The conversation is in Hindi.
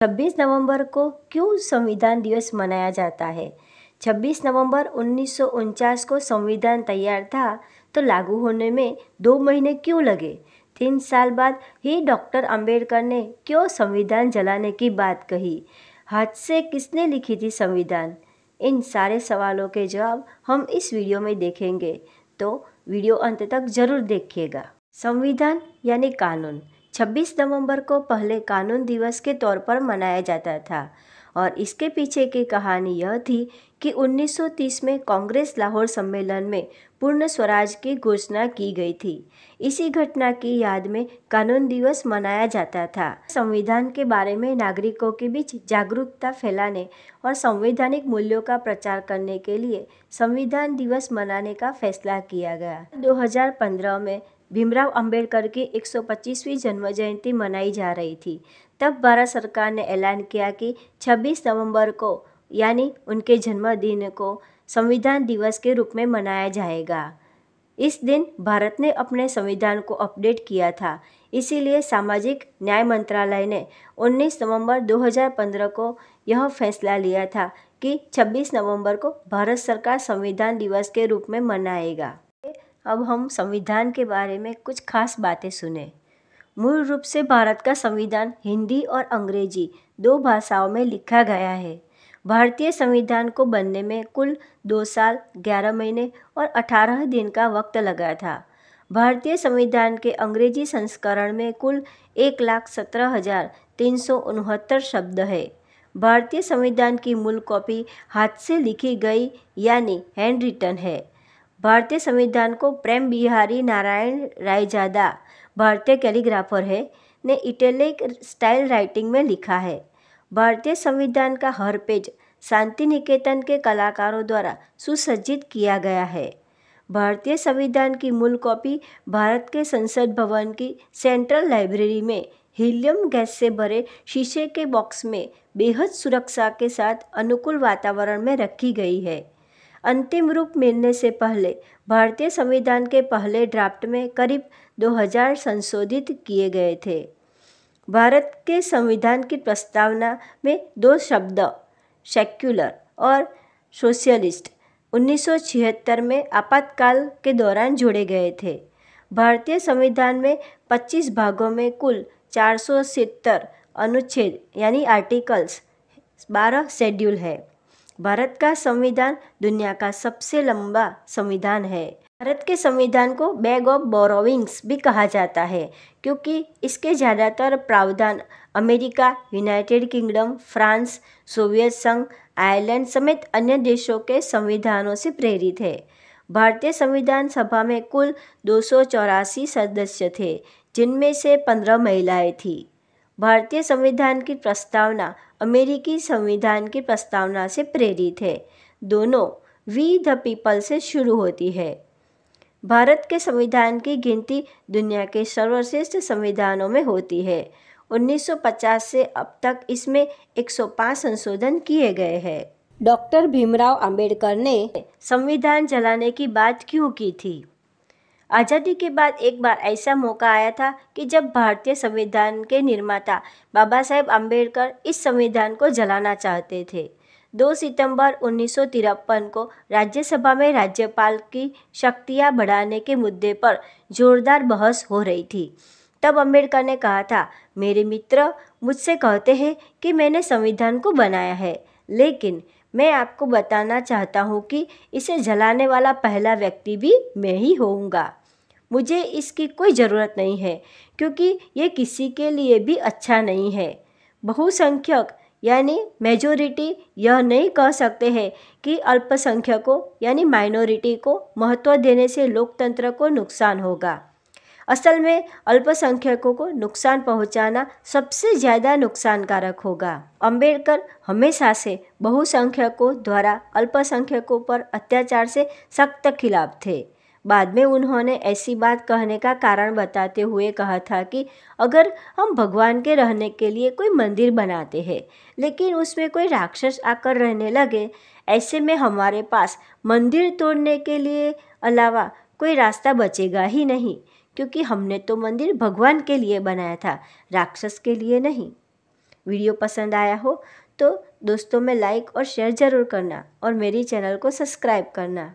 26 नवंबर को क्यों संविधान दिवस मनाया जाता है? 26 नवंबर 1949 को संविधान तैयार था तो लागू होने में 2 महीने क्यों लगे? 3 साल बाद ही डॉक्टर अंबेडकर ने क्यों संविधान जलाने की बात कही? हाथ से किसने लिखी थी संविधान? इन सारे सवालों के जवाब हम इस वीडियो में देखेंगे, तो वीडियो अंत तक जरूर देखिएगा। संविधान यानी कानून 26 नवंबर को पहले कानून दिवस के तौर पर मनाया जाता था और इसके पीछे की कहानी यह थी कि 1930 में कांग्रेस लाहौर सम्मेलन में पूर्ण स्वराज की घोषणा की गई थी। इसी घटना की याद में कानून दिवस मनाया जाता था। संविधान के बारे में नागरिकों के बीच जागरूकता फैलाने और संवैधानिक मूल्यों का प्रचार करने के लिए संविधान दिवस मनाने का फैसला किया गया। 2015 में भीमराव अंबेडकर की 125वीं जन्म जयंती मनाई जा रही थी। तब भारत सरकार ने ऐलान किया कि 26 नवंबर को यानी उनके जन्मदिन को संविधान दिवस के रूप में मनाया जाएगा। इस दिन भारत ने अपने संविधान को अपडेट किया था, इसीलिए सामाजिक न्याय मंत्रालय ने 19 नवंबर 2015 को यह फैसला लिया था कि 26 नवंबर को भारत सरकार संविधान दिवस के रूप में मनाएगा। अब हम संविधान के बारे में कुछ खास बातें सुने। मूल रूप से भारत का संविधान हिंदी और अंग्रेजी 2 भाषाओं में लिखा गया है। भारतीय संविधान को बनने में कुल 2 साल 11 महीने और 18 दिन का वक्त लगा था। भारतीय संविधान के अंग्रेजी संस्करण में कुल 1,17,369 शब्द है। भारतीय संविधान की मूल कॉपी हाथ से लिखी गई यानी हैंड रिटन है। भारतीय संविधान को प्रेम बिहारी नारायण रायजादा, भारतीय कैलीग्राफर है, ने इटैलिक स्टाइल राइटिंग में लिखा है। भारतीय संविधान का हर पेज शांति निकेतन के कलाकारों द्वारा सुसज्जित किया गया है। भारतीय संविधान की मूल कॉपी भारत के संसद भवन की सेंट्रल लाइब्रेरी में हीलियम गैस से भरे शीशे के बॉक्स में बेहद सुरक्षा के साथ अनुकूल वातावरण में रखी गई है। अंतिम रूप मिलने से पहले भारतीय संविधान के पहले ड्राफ्ट में करीब 2000 संशोधित किए गए थे। भारत के संविधान की प्रस्तावना में 2 शब्द सेक्युलर और सोशलिस्ट 1976 में आपातकाल के दौरान जोड़े गए थे। भारतीय संविधान में 25 भागों में कुल 470 अनुच्छेद यानी आर्टिकल्स, 12 शेड्यूल है। भारत का संविधान दुनिया का सबसे लंबा संविधान है। भारत के संविधान को बैग ऑफ बोरोविंग्स भी कहा जाता है क्योंकि इसके ज़्यादातर प्रावधान America, United kingdom, France, Soviet संघ, आयरलैंड समेत अन्य देशों के संविधानों से प्रेरित है। भारतीय संविधान सभा में कुल 284 सदस्य थे, जिनमें से 15 महिलाएं थीं। भारतीय संविधान की प्रस्तावना अमेरिकी संविधान की प्रस्तावना से प्रेरित है। दोनों वी द पीपल से शुरू होती है। भारत के संविधान की गिनती दुनिया के सर्वश्रेष्ठ संविधानों में होती है। 1950 से अब तक इसमें 105 संशोधन किए गए हैं। डॉक्टर भीमराव अंबेडकर ने संविधान जलाने की बात क्यों की थी? आज़ादी के बाद एक बार ऐसा मौका आया था कि जब भारतीय संविधान के निर्माता बाबा साहेब अंबेडकर इस संविधान को जलाना चाहते थे। 2 सितंबर 1953 को राज्यसभा में राज्यपाल की शक्तियां बढ़ाने के मुद्दे पर जोरदार बहस हो रही थी। तब अंबेडकर ने कहा था, मेरे मित्र मुझसे कहते हैं कि मैंने संविधान को बनाया है, लेकिन मैं आपको बताना चाहता हूँ कि इसे जलाने वाला पहला व्यक्ति भी मैं ही होऊंगा। मुझे इसकी कोई ज़रूरत नहीं है क्योंकि ये किसी के लिए भी अच्छा नहीं है। बहुसंख्यक यानी मेजोरिटी यह नहीं कह सकते हैं कि अल्पसंख्यकों यानी माइनॉरिटी को महत्व देने से लोकतंत्र को नुकसान होगा। असल में अल्पसंख्यकों को नुकसान पहुंचाना सबसे ज़्यादा नुकसानकारक होगा। अंबेडकर हमेशा से बहुसंख्यकों द्वारा अल्पसंख्यकों पर अत्याचार से सख्त खिलाफ थे। बाद में उन्होंने ऐसी बात कहने का कारण बताते हुए कहा था कि अगर हम भगवान के रहने के लिए कोई मंदिर बनाते हैं लेकिन उसमें कोई राक्षस आकर रहने लगे, ऐसे में हमारे पास मंदिर तोड़ने के लिए अलावा कोई रास्ता बचेगा ही नहीं, क्योंकि हमने तो मंदिर भगवान के लिए बनाया था, राक्षस के लिए नहीं। वीडियो पसंद आया हो तो दोस्तों में लाइक और शेयर ज़रूर करना और मेरी चैनल को सब्सक्राइब करना।